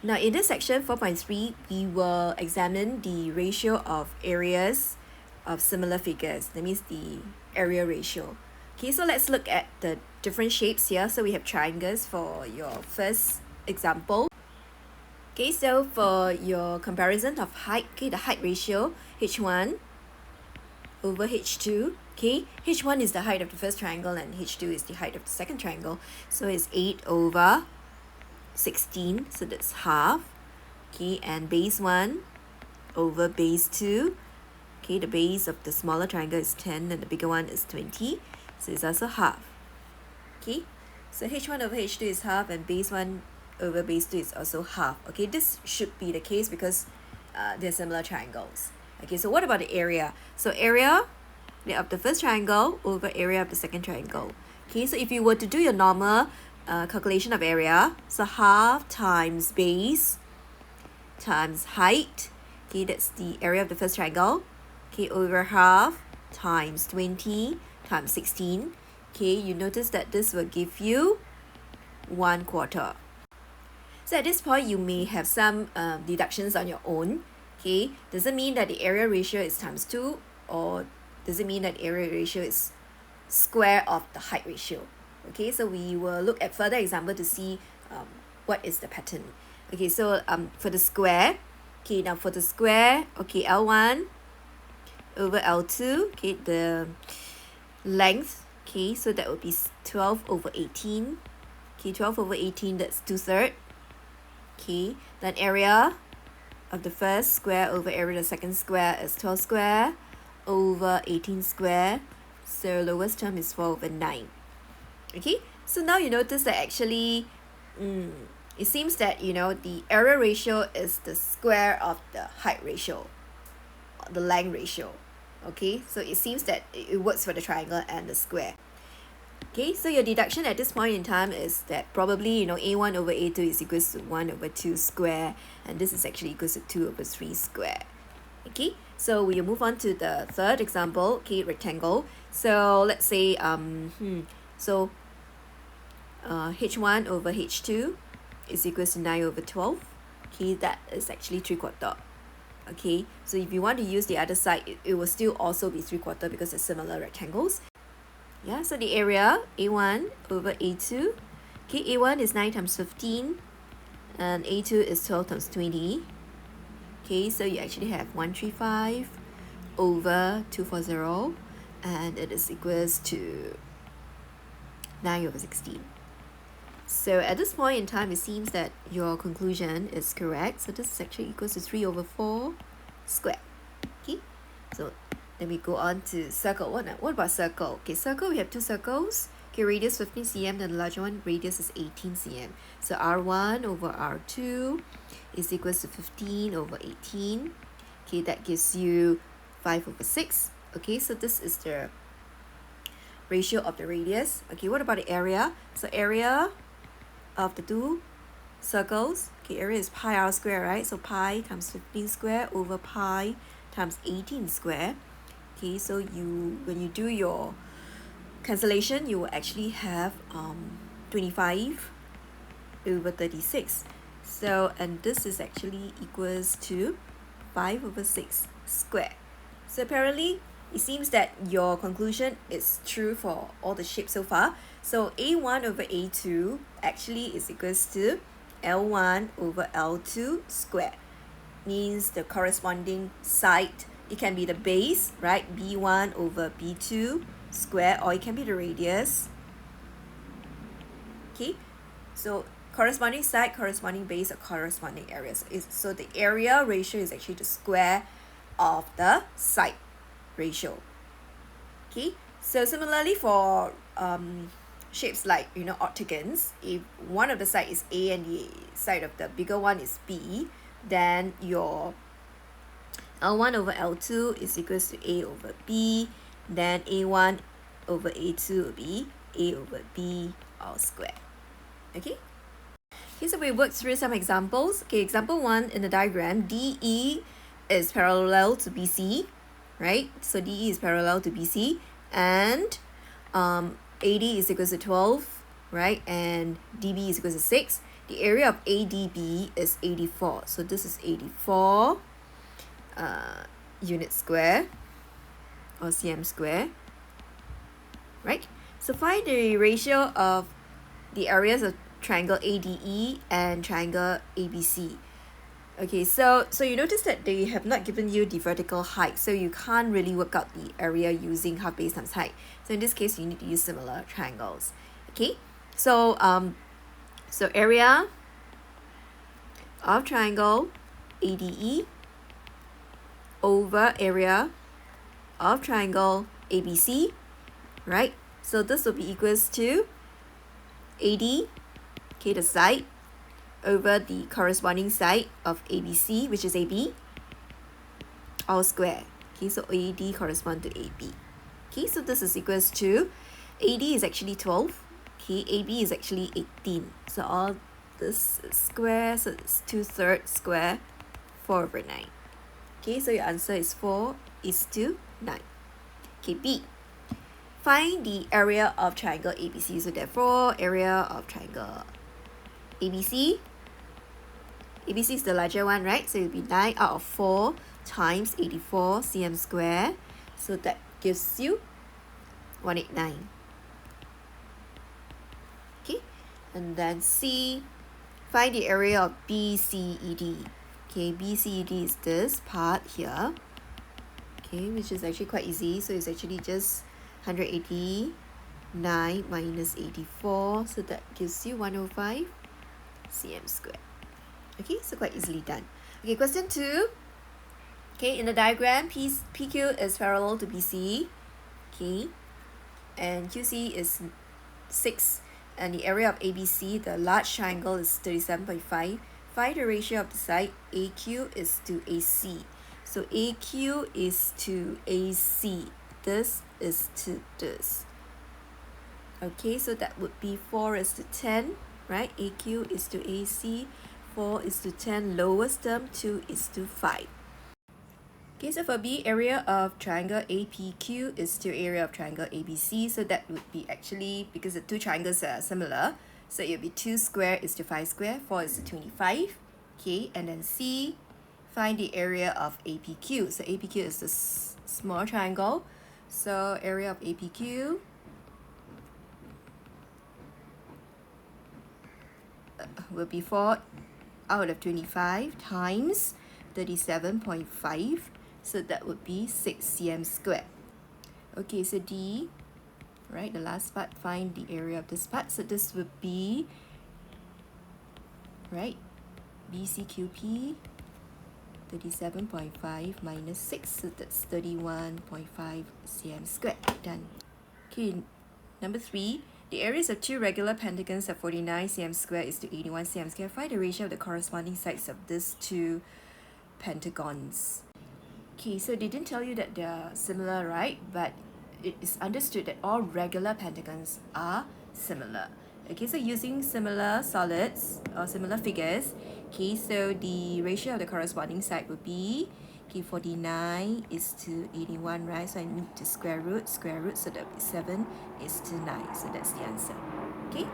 Now in this section 4.3, we will examine the ratio of areas of similar figures. That means the area ratio. Okay, so let's look at the different shapes here. So we have triangles for your first example. Okay, so for your comparison of height, okay, the height ratio, H1 over H2. Okay, H1 is the height of the first triangle and H2 is the height of the second triangle. So it's 8 over 16, so that's half. Okay, and base 1 over base 2. Okay, the base of the smaller triangle is 10 and the bigger one is 20, so it's also half. Okay, so H1 over H2 is half and base 1 over base 2 is also half. Okay, this should be the case because they're similar triangles. Okay, so what about the area? So area of the first triangle over area of the second triangle. Okay, so if you were to do your normal calculation of area, so half times base times height, okay, that's the area of the first triangle, okay, over half times 20 times 16. Okay, you notice that this will give you 1/4. So at this point, you may have some deductions on your own. Okay, does it mean that the area ratio is times 2, or does it mean that the area ratio is square of the height ratio? Okay, so we will look at further example to see what is the pattern. Okay, so for the square, okay, now for the square, okay, L1 over L2, okay, the length, okay, so that would be 12 over 18. Okay, 12 over 18, that's 2/3. Okay, then area of the first square over area of the second square is 12 square over 18 square. So lowest term is 4 over 9. Okay, so now you notice that actually it seems that the area ratio is the square of the height ratio, the length ratio. Okay, so it seems that it works for the triangle and the square. Okay, so your deduction at this point in time is that probably a1 over a2 is equals to 1 over 2 square, and this is actually equals to 2 over 3 square. Okay, so we'll move on to the third example. Okay, rectangle. So let's say H1 over H2 is equals to 9 over 12. Okay, that is actually 3/4. Okay, so if you want to use the other side, it will still also be 3/4 because it's similar rectangles. Yeah, so the area A1 over A2. Okay, A1 is 9 times 15 and A2 is 12 times 20. Okay, so you actually have 135 over 240 and it is equals to 9 over 16. So at this point in time, it seems that your conclusion is correct. So this is actually equals to 3 over 4 square. Okay, so then we go on to circle. What about circle? Okay, circle, we have two circles. Okay, radius 15 cm, then the larger one, radius is 18 cm. So R1 over R2 is equals to 15 over 18. Okay, that gives you 5 over 6. Okay, so this is the ratio of the radius. Okay, what about the area? So area of the two circles, okay, area is pi r square, right? So pi times 15 square over pi times 18 square. Okay, so when you do your cancellation, you will actually have 25 over 36. So, and this is actually equals to 5 over 6 square. So apparently, it seems that your conclusion is true for all the shapes so far. So A1 over A2 actually is equals to L1 over L2 square. Means the corresponding side, it can be the base, right? B1 over B2 square, or it can be the radius. Okay, so corresponding side, corresponding base, or corresponding areas. So the area ratio is actually the square of the side ratio. Okay, so similarly for shapes like octagons, if one of the side is A and the side of the bigger one is B, then your L1 over L2 is equals to A over B, then A1 over A2 will be A over B all square. Okay, so we worked through some examples. Okay, example 1 in the diagram, DE is parallel to BC, right? So DE is parallel to BC, and AD is equals to 12, right? And DB is equals to 6. the area of ADB is 84. So this is 84 unit square or cm square, right? So find the ratio of the areas of triangle ADE and triangle ABC. Okay, so you notice that they have not given you the vertical height, so you can't really work out the area using half base times height. So in this case, you need to use similar triangles. Okay, so area of triangle ADE over area of triangle ABC, right? So this will be equals to AD, okay, the side, over the corresponding side of ABC, which is AB, all square. Okay, so AD correspond to AB. Okay, so this is equals to, AD is actually 12, okay, AB is actually 18. So all this is square, so it's 2/3 square, 4/9. Okay, so your answer is 4:9. Okay, B. Find the area of triangle ABC. So therefore, area of triangle ABC. ABC is the larger one, right? So it will be 9 out of 4 times 84 cm square. So that gives you 189. Okay, and then C. Find the area of BCED. Okay, BCED is this part here. Okay, which is actually quite easy. So it's actually just 189 minus 84. So that gives you 105 cm square. Okay, so quite easily done. Okay, question 2. Okay, in the diagram, PQ is parallel to BC. Okay, and QC is 6. And the area of ABC, the large triangle, is 37.5. Find the ratio of the side AQ is to AC. So AQ is to AC. This is to this. Okay, so that would be 4:10, right? AQ is to AC. 4:10, lowest term 2:5. Okay, so for B, area of triangle APQ is to area of triangle ABC. So that would be actually, because the two triangles are similar, so it would be 2 square is to 5 square, 4 is to 25. Okay, and then C, find the area of APQ. So APQ is the small triangle. So area of APQ will be 4 out of 25 times 37.5. So that would be 6 cm square. Okay, so D, right, the last part, find the area of this part. So this would be, right, BCQP, 37.5 minus 6, so that's 31.5 cm squared. Done. Okay, number 3. The areas of two regular pentagons of 49 cm squared is to 81 cm squared. Find the ratio of the corresponding sides of these two pentagons. Okay, so they didn't tell you that they're similar, right? But it is understood that all regular pentagons are similar. Okay, so using similar solids or similar figures, okay, so the ratio of the corresponding side would be, okay, 49 is to 81, right? So I need to square root, so that would be 7 is to 9. So that's the answer. Okay.